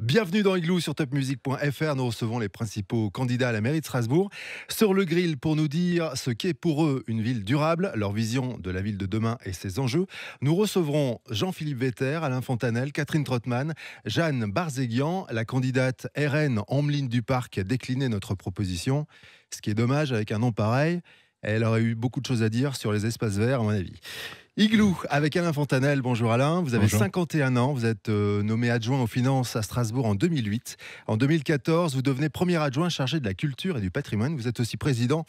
Bienvenue dans Igloo sur topmusic.fr. Nous recevons les principaux candidats à la mairie de Strasbourg sur le grill pour nous dire ce qu'est pour eux une ville durable, leur vision de la ville de demain et ses enjeux. Nous recevrons Jean-Philippe Vetter, Alain Fontanel, Catherine Trottmann, Jeanne Barzéguian, la candidate RN Ammeline Duparc qui a décliné notre proposition. Ce qui est dommage avec un nom pareil, elle aurait eu beaucoup de choses à dire sur les espaces verts à mon avis. Igloo avec Alain Fontanel. Bonjour Alain, vous avez Bonjour. 51 ans, vous êtes nommé adjoint aux finances à Strasbourg en 2008. En 2014, vous devenez premier adjoint chargé de la culture et du patrimoine. Vous êtes aussi président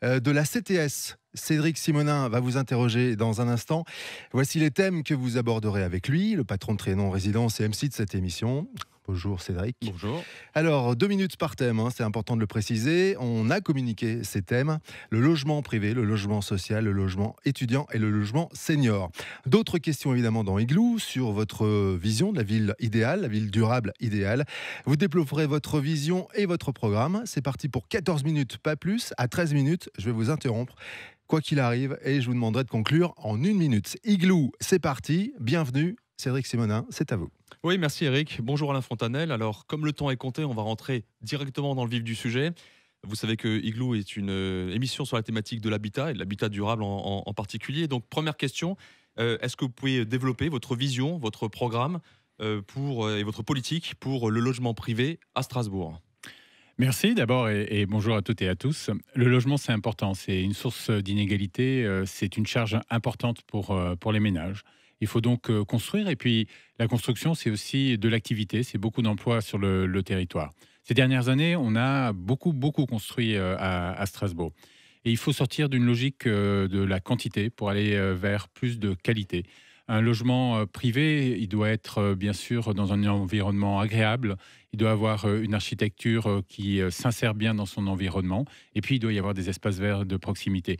de la CTS. Cédric Simonin va vous interroger dans un instant. Voici les thèmes que vous aborderez avec lui, le patron de Trianon Résidence et MC de cette émission. Bonjour Cédric. Bonjour. Alors, 2 minutes par thème, c'est important de le préciser. On a communiqué ces thèmes, le logement privé, le logement social, le logement étudiant et le logement senior. D'autres questions évidemment dans Igloo sur votre vision de la ville idéale, la ville durable idéale. Vous développerez votre vision et votre programme. C'est parti pour 14 minutes, pas plus. À 13 minutes, je vais vous interrompre. Quoi qu'il arrive, et je vous demanderai de conclure en 1 minute. Igloo, c'est parti. Bienvenue, Cédric Simonin, c'est à vous. Oui, merci Eric. Bonjour Alain Fontanel. Alors, comme le temps est compté, on va rentrer directement dans le vif du sujet. Vous savez que Igloo est une émission sur la thématique de l'habitat et de l'habitat durable en particulier. Donc, première question, est-ce que vous pouvez développer votre vision, votre programme et votre politique pour le logement privé à Strasbourg? Merci d'abord et bonjour à toutes et à tous. Le logement, c'est important, c'est une source d'inégalité, c'est une charge importante pour les ménages. Il faut donc construire et puis la construction, c'est aussi de l'activité, c'est beaucoup d'emplois sur le territoire. Ces dernières années, on a beaucoup construit à Strasbourg. Et il faut sortir d'une logique de la quantité pour aller vers plus de qualité. Un logement privé, il doit être bien sûr dans un environnement agréable, il doit avoir une architecture qui s'insère bien dans son environnement, et puis il doit y avoir des espaces verts de proximité.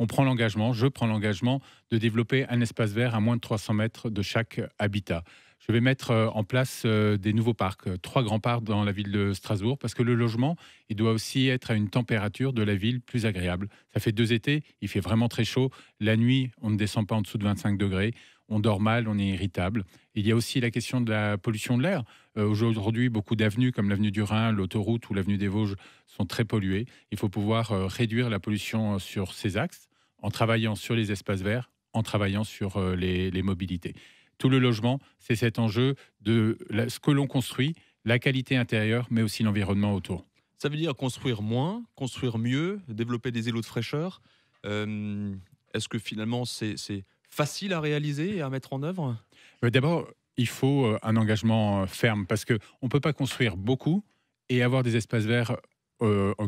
On prend l'engagement, je prends l'engagement de développer un espace vert à moins de 300 mètres de chaque habitat. Je vais mettre en place des nouveaux parcs, 3 grands parcs dans la ville de Strasbourg, parce que le logement, il doit aussi être à une température de la ville plus agréable. Ça fait 2 étés, il fait vraiment très chaud. La nuit, on ne descend pas en dessous de 25 degrés. On dort mal, on est irritable. Il y a aussi la question de la pollution de l'air. Aujourd'hui, beaucoup d'avenues comme l'avenue du Rhin, l'autoroute ou l'avenue des Vosges sont très polluées. Il faut pouvoir réduire la pollution sur ces axes en travaillant sur les espaces verts, en travaillant sur les mobilités. Tout le logement, c'est cet enjeu de ce que l'on construit, la qualité intérieure, mais aussi l'environnement autour. Ça veut dire construire moins, construire mieux, développer des îlots de fraîcheur. Est-ce que finalement c'est facile à réaliser et à mettre en œuvre? D'abord, il faut un engagement ferme parce qu'on ne peut pas construire beaucoup et avoir des espaces verts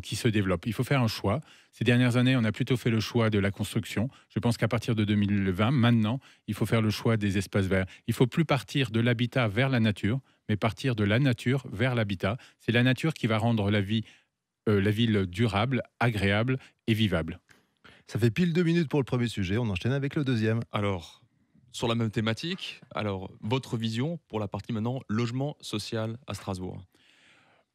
qui se développent. Il faut faire un choix. Ces dernières années, on a plutôt fait le choix de la construction. Je pense qu'à partir de 2020, maintenant, il faut faire le choix des espaces verts. Il ne faut plus partir de l'habitat vers la nature, mais partir de la nature vers l'habitat. C'est la nature qui va rendre la ville durable, agréable et vivable. Ça fait pile 2 minutes pour le premier sujet. On enchaîne avec le deuxième. Alors, sur la même thématique, alors votre vision pour la partie maintenant logement social à Strasbourg.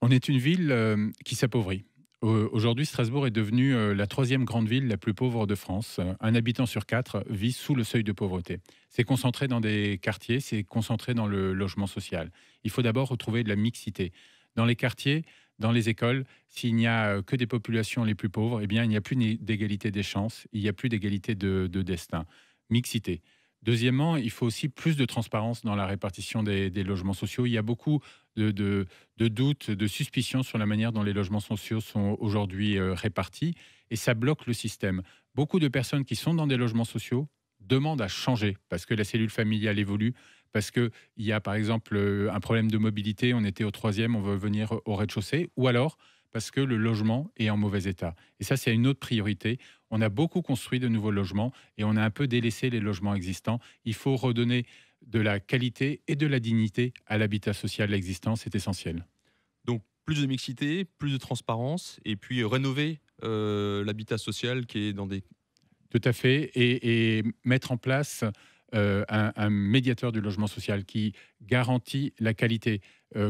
On est une ville qui s'appauvrit. Aujourd'hui, Strasbourg est devenue la 3e grande ville la plus pauvre de France. Un habitant sur 4 vit sous le seuil de pauvreté. C'est concentré dans des quartiers, c'est concentré dans le logement social. Il faut d'abord retrouver de la mixité. Dans les quartiers, dans les écoles, s'il n'y a que des populations les plus pauvres, eh bien, il n'y a plus d'égalité des chances, il n'y a plus d'égalité de destin. Mixité. Deuxièmement, il faut aussi plus de transparence dans la répartition des logements sociaux. Il y a beaucoup de doutes, de suspicions sur la manière dont les logements sociaux sont aujourd'hui répartis et ça bloque le système. Beaucoup de personnes qui sont dans des logements sociaux demandent à changer parce que la cellule familiale évolue, parce qu'il y a par exemple un problème de mobilité, on était au 3e, on veut venir au rez-de-chaussée, ou alors parce que le logement est en mauvais état. Et ça, c'est une autre priorité. On a beaucoup construit de nouveaux logements et on a un peu délaissé les logements existants. Il faut redonner de la qualité et de la dignité à l'habitat social existant, c'est essentiel. Donc plus de mixité, plus de transparence et puis rénover l'habitat social qui est dans des... Tout à fait, et mettre en place un médiateur du logement social qui garantit la qualité.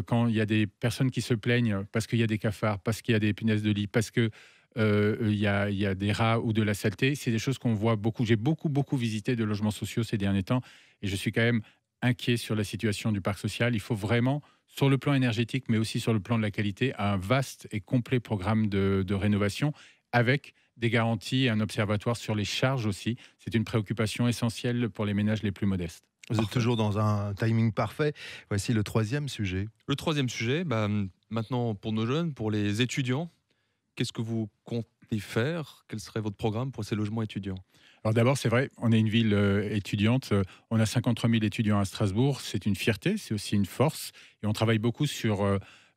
Quand il y a des personnes qui se plaignent parce qu'il y a des cafards, parce qu'il y a des punaises de lit, parce que il y a des rats ou de la saleté, c'est des choses qu'on voit beaucoup. J'ai beaucoup visité de logements sociaux ces derniers temps et je suis quand même inquiets sur la situation du parc social. Il faut vraiment, sur le plan énergétique, mais aussi sur le plan de la qualité, un vaste et complet programme de rénovation avec des garanties et un observatoire sur les charges aussi. C'est une préoccupation essentielle pour les ménages les plus modestes. Vous êtes toujours dans un timing parfait. Voici le troisième sujet. Le troisième sujet, maintenant pour nos jeunes, pour les étudiants, qu'est-ce que vous comptez faire? Quel serait votre programme pour ces logements étudiants? Alors d'abord, c'est vrai, on est une ville étudiante. On a 53 000 étudiants à Strasbourg. C'est une fierté, c'est aussi une force. Et on travaille beaucoup sur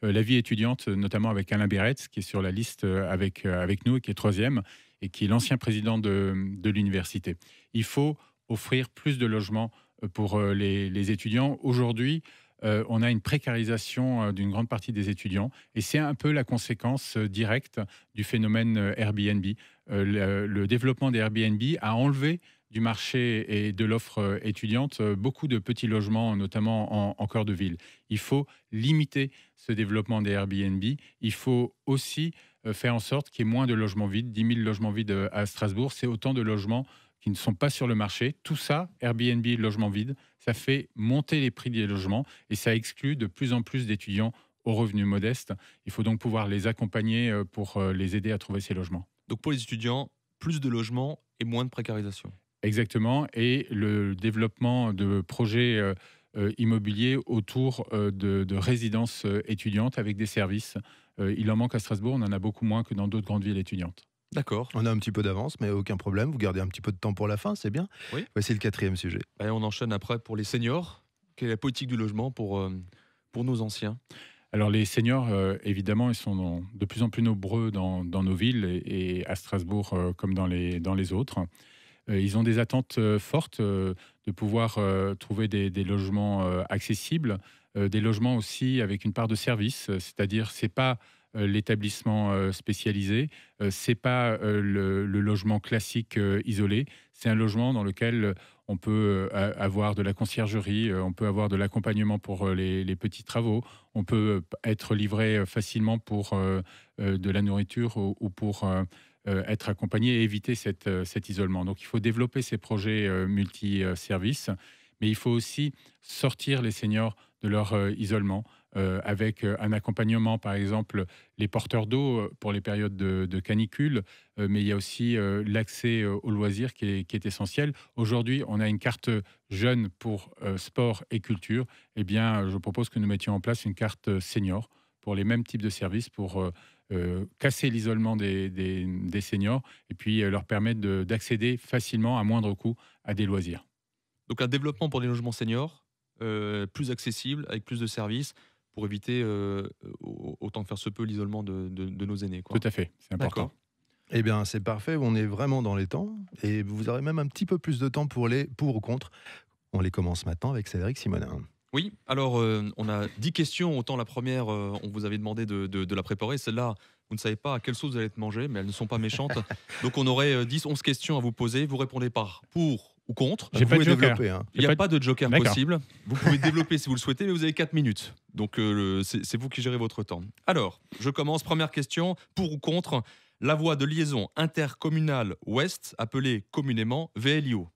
la vie étudiante, notamment avec Alain Béretz, qui est sur la liste avec nous et qui est troisième, et qui est l'ancien président de l'université. Il faut offrir plus de logements pour les étudiants. Aujourd'hui, on a une précarisation d'une grande partie des étudiants et c'est un peu la conséquence directe du phénomène Airbnb. Le développement des Airbnb a enlevé du marché et de l'offre étudiante beaucoup de petits logements, notamment en cœur de ville. Il faut limiter ce développement des Airbnb. Il faut aussi faire en sorte qu'il y ait moins de logements vides. 10 000 logements vides à Strasbourg, c'est autant de logements qui ne sont pas sur le marché. Tout ça, Airbnb, logements vides, ça fait monter les prix des logements et ça exclut de plus en plus d'étudiants aux revenus modestes. Il faut donc pouvoir les accompagner pour les aider à trouver ces logements. Donc pour les étudiants, plus de logements et moins de précarisation. Exactement, et le développement de projets immobiliers autour de résidences étudiantes avec des services. Il en manque à Strasbourg, on en a beaucoup moins que dans d'autres grandes villes étudiantes. D'accord. On a un petit peu d'avance, mais aucun problème. Vous gardez un petit peu de temps pour la fin, c'est bien. Oui. Voici le quatrième sujet. Et on enchaîne après pour les seniors. Quelle est la politique du logement pour nos anciens? Alors les seniors, évidemment, ils sont de plus en plus nombreux dans nos villes et à Strasbourg comme dans les autres. Ils ont des attentes fortes de pouvoir trouver des logements accessibles, des logements aussi avec une part de service, c'est-à-dire c'est pas l'établissement spécialisé, c'est pas le logement classique isolé, c'est un logement dans lequel on peut avoir de la conciergerie, on peut avoir de l'accompagnement pour les petits travaux, on peut être livré facilement pour de la nourriture ou pour être accompagné et éviter cet isolement. Donc il faut développer ces projets multi-services, mais il faut aussi sortir les seniors de leur isolement avec un accompagnement, par exemple, les porteurs d'eau pour les périodes de canicule, mais il y a aussi l'accès aux loisirs qui est essentiel. Aujourd'hui, on a une carte jeune pour sport et culture. Eh bien, je propose que nous mettions en place une carte senior pour les mêmes types de services, pour casser l'isolement des seniors et puis leur permettre d'accéder facilement, à moindre coût, à des loisirs. Donc un développement pour les logements seniors, plus accessible, avec plus de services, pour éviter, autant que faire se peut, l'isolement de nos aînés, quoi. Tout à fait, c'est important. D'accord. Eh bien, c'est parfait. On est vraiment dans les temps. Et vous aurez même un petit peu plus de temps pour les pour ou contre. On les commence maintenant avec Cédric Simonin. Oui, alors on a 10 questions. Autant la première, on vous avait demandé de la préparer. Celle-là, vous ne savez pas à quelle sauce vous allez être mangé, mais elles ne sont pas méchantes. Donc on aurait 10-11 questions à vous poser. Vous répondez par pour ou contre. J'ai Vous pas de pouvez joker. développer, hein. Il n'y a pas de joker D'accord. possible. Vous pouvez développer si vous le souhaitez, mais vous avez 4 minutes. Donc c'est vous qui gérez votre temps. Alors, je commence. Première question, pour ou contre la voie de liaison intercommunale ouest, appelée communément VLIO.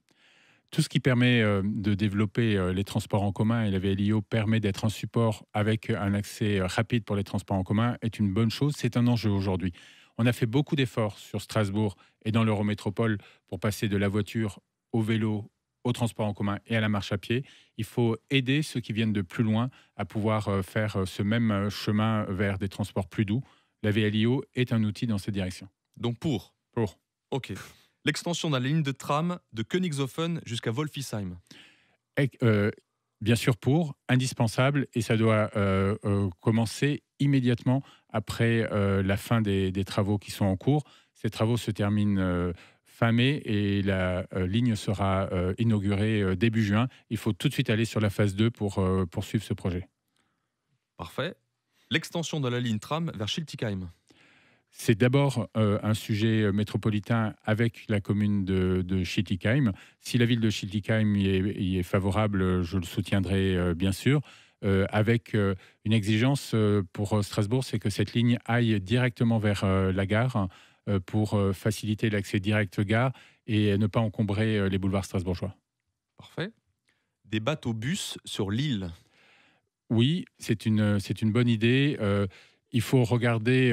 Tout ce qui permet de développer les transports en commun, et la VLIO permet d'être un support avec un accès rapide pour les transports en commun, est une bonne chose. C'est un enjeu aujourd'hui. On a fait beaucoup d'efforts sur Strasbourg et dans l'Eurométropole pour passer de la voiture au vélo, au transport en commun et à la marche à pied. Il faut aider ceux qui viennent de plus loin à pouvoir faire ce même chemin vers des transports plus doux. La VLIO est un outil dans cette direction. Donc pour. Pour. Ok. L'extension de la ligne de tram de Königshofen jusqu'à Wolfisheim. Bien sûr pour, indispensable, et ça doit commencer immédiatement après la fin des travaux qui sont en cours. Ces travaux se terminent fin mai et la ligne sera inaugurée début juin. Il faut tout de suite aller sur la phase 2 pour poursuivre ce projet. Parfait. L'extension de la ligne tram vers Schiltigheim. C'est d'abord un sujet métropolitain avec la commune de Schiltigheim. Si la ville de Schiltigheim y est favorable, je le soutiendrai bien sûr. Avec une exigence pour Strasbourg, c'est que cette ligne aille directement vers la gare pour faciliter l'accès direct gare et ne pas encombrer les boulevards strasbourgeois. Parfait. Des bateaux-bus sur l'île. Oui, c'est une bonne idée. Il faut regarder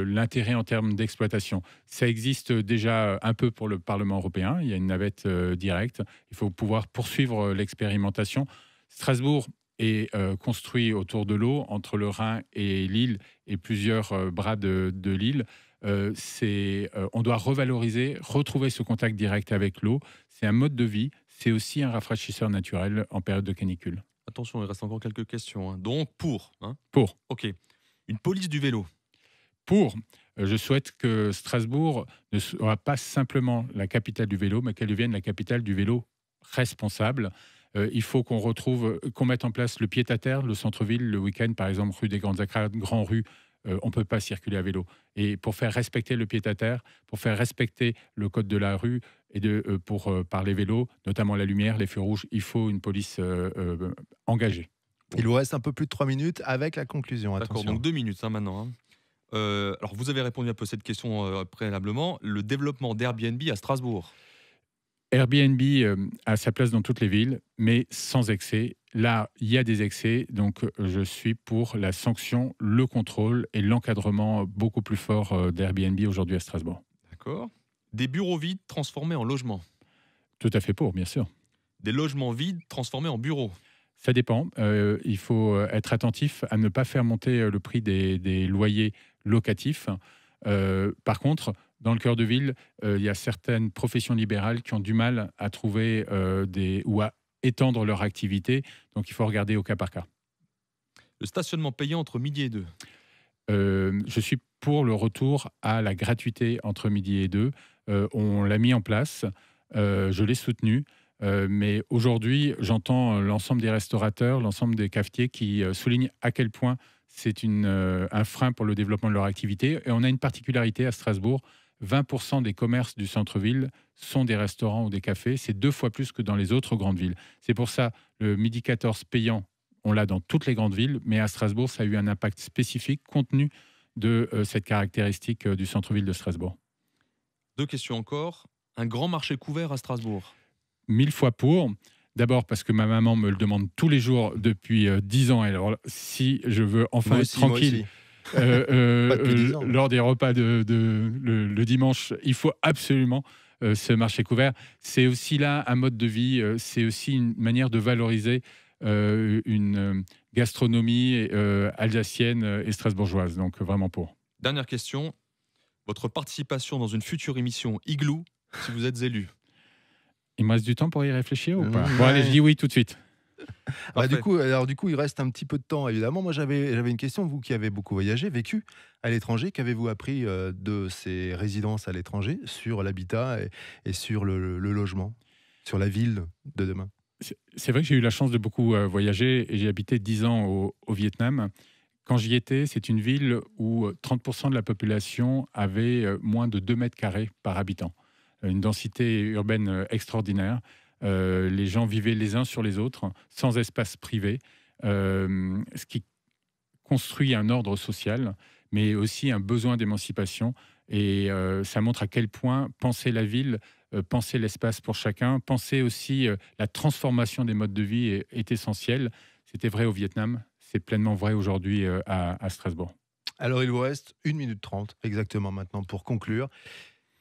l'intérêt en termes d'exploitation. Ça existe déjà un peu pour le Parlement européen. Il y a une navette directe. Il faut pouvoir poursuivre l'expérimentation. Strasbourg est construit autour de l'eau, entre le Rhin et l'île et plusieurs bras de l'île. On doit revaloriser, retrouver ce contact direct avec l'eau. C'est un mode de vie. C'est aussi un rafraîchisseur naturel en période de canicule. Attention, il reste encore quelques questions, hein. Donc, pour. Hein, Pour. ok. Une police du vélo. Pour, je souhaite que Strasbourg ne soit pas simplement la capitale du vélo, mais qu'elle devienne la capitale du vélo responsable. Il faut qu'on mette en place le pied-à-terre, le centre-ville, le week-end, par exemple, rue des Grandes Accrades, Grand Rue, on ne peut pas circuler à vélo. Et pour faire respecter le pied-à-terre, pour faire respecter le code de la rue et par les vélos, notamment la lumière, les feux rouges, il faut une police engagée. Il vous reste un peu plus de 3 minutes avec la conclusion. D'accord, Attention. donc 2 minutes hein, maintenant. Hein. Alors, vous avez répondu un peu à cette question préalablement. Le développement d'Airbnb à Strasbourg. Airbnb a sa place dans toutes les villes, mais sans excès. Là, il y a des excès, donc je suis pour la sanction, le contrôle et l'encadrement beaucoup plus fort d'Airbnb aujourd'hui à Strasbourg. D'accord. Des bureaux vides transformés en logements. Tout à fait pour, bien sûr. Des logements vides transformés en bureaux. Ça dépend. Il faut être attentif à ne pas faire monter le prix des loyers locatifs. Par contre, dans le cœur de ville, il y a certaines professions libérales qui ont du mal à trouver ou à étendre leur activité. Donc, il faut regarder au cas par cas. Le stationnement payant entre midi et 2. Je suis pour le retour à la gratuité entre midi et 2. On l'a mis en place. Je l'ai soutenu. Mais aujourd'hui, j'entends l'ensemble des restaurateurs, l'ensemble des cafetiers qui soulignent à quel point c'est un frein pour le développement de leur activité. Et on a une particularité à Strasbourg, 20% des commerces du centre-ville sont des restaurants ou des cafés. C'est 2 fois plus que dans les autres grandes villes. C'est pour ça, le midi 14 payant, on l'a dans toutes les grandes villes, mais à Strasbourg, ça a eu un impact spécifique compte tenu de cette caractéristique du centre-ville de Strasbourg. 2 questions encore. Un grand marché couvert à Strasbourg. 1000 fois pour. D'abord parce que ma maman me le demande tous les jours depuis 10 ans. Alors, si je veux enfin être tranquille lors des repas le dimanche, il faut absolument ce marché couvert. C'est aussi là un mode de vie, c'est aussi une manière de valoriser une gastronomie alsacienne et strasbourgeoise. Donc, vraiment pour. Dernière question. Votre participation dans une future émission Igloo, si vous êtes élu. Il me reste du temps pour y réfléchir ou pas? Ouais. Bon, allez, je dis oui tout de suite. Du coup, il reste un petit peu de temps, évidemment. Moi, j'avais une question. Vous qui avez beaucoup voyagé, vécu à l'étranger, qu'avez-vous appris de ces résidences à l'étranger sur l'habitat et sur le logement, sur la ville de demain? C'est vrai que j'ai eu la chance de beaucoup voyager et j'ai habité 10 ans au Vietnam. Quand j'y étais, c'est une ville où 30% de la population avait moins de 2 mètres carrés par habitant. Une densité urbaine extraordinaire. Les gens vivaient les uns sur les autres, sans espace privé, ce qui construit un ordre social, mais aussi un besoin d'émancipation. Et ça montre à quel point penser la ville, penser l'espace pour chacun, penser aussi la transformation des modes de vie est essentiel. C'était vrai au Vietnam, c'est pleinement vrai aujourd'hui à Strasbourg. Alors, il vous reste 1 minute 30 exactement maintenant pour conclure.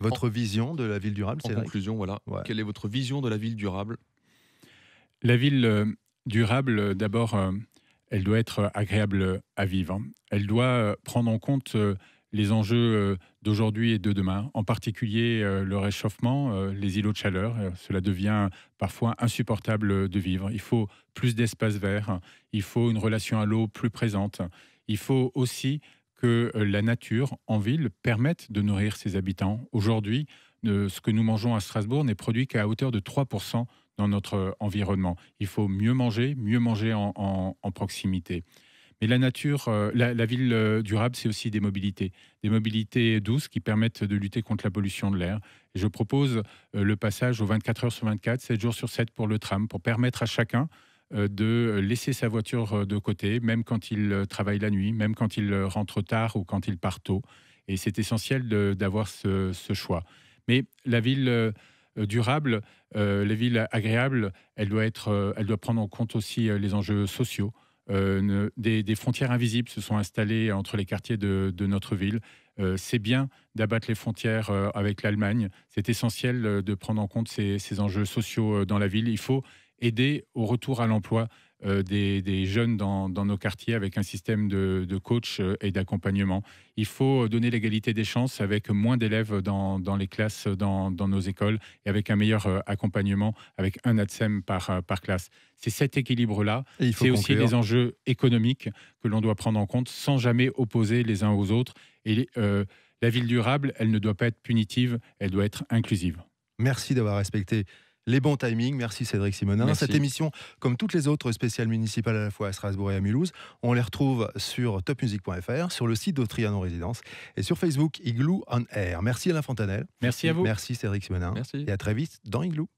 Votre vision de la ville durable, En c'est vrai. conclusion, voilà. Ouais. Quelle est votre vision de la ville durable? La ville durable, d'abord, elle doit être agréable à vivre. Elle doit prendre en compte les enjeux d'aujourd'hui et de demain, en particulier le réchauffement, les îlots de chaleur. Cela devient parfois insupportable de vivre. Il faut plus d'espace vert, il faut une relation à l'eau plus présente. Il faut aussi que la nature en ville permette de nourrir ses habitants. Aujourd'hui, ce que nous mangeons à Strasbourg n'est produit qu'à hauteur de 3% dans notre environnement. Il faut mieux manger en proximité. Mais la nature, la ville durable, c'est aussi des mobilités douces qui permettent de lutter contre la pollution de l'air. Et je propose le passage aux 24 heures sur 24, 7 jours sur 7 pour le tram, pour permettre à chacun de laisser sa voiture de côté, même quand il travaille la nuit, même quand il rentre tard ou quand il part tôt. Et c'est essentiel d'avoir ce choix. Mais la ville durable, la ville agréable, elle doit prendre en compte aussi les enjeux sociaux. Des frontières invisibles se sont installées entre les quartiers de notre ville. C'est bien d'abattre les frontières avec l'Allemagne. C'est essentiel de prendre en compte ces enjeux sociaux dans la ville. Il faut aider au retour à l'emploi des jeunes dans nos quartiers avec un système de coach et d'accompagnement. Il faut donner l'égalité des chances avec moins d'élèves dans les classes, dans nos écoles, et avec un meilleur accompagnement, avec un ATSEM par classe. C'est cet équilibre-là. Et il faut C'est aussi conclure. les enjeux économiques que l'on doit prendre en compte sans jamais opposer les uns aux autres. Et la ville durable, elle ne doit pas être punitive, elle doit être inclusive. Merci d'avoir respecté les bons timings. Merci Cédric Simonin. Merci. Cette émission, comme toutes les autres spéciales municipales à la fois à Strasbourg et à Mulhouse, on les retrouve sur topmusic.fr, sur le site d'Autriano Résidence et sur Facebook Igloo on Air. Merci Alain Fontanelle. Merci à vous. Merci Cédric Simonin. Merci. Et à très vite dans Igloo.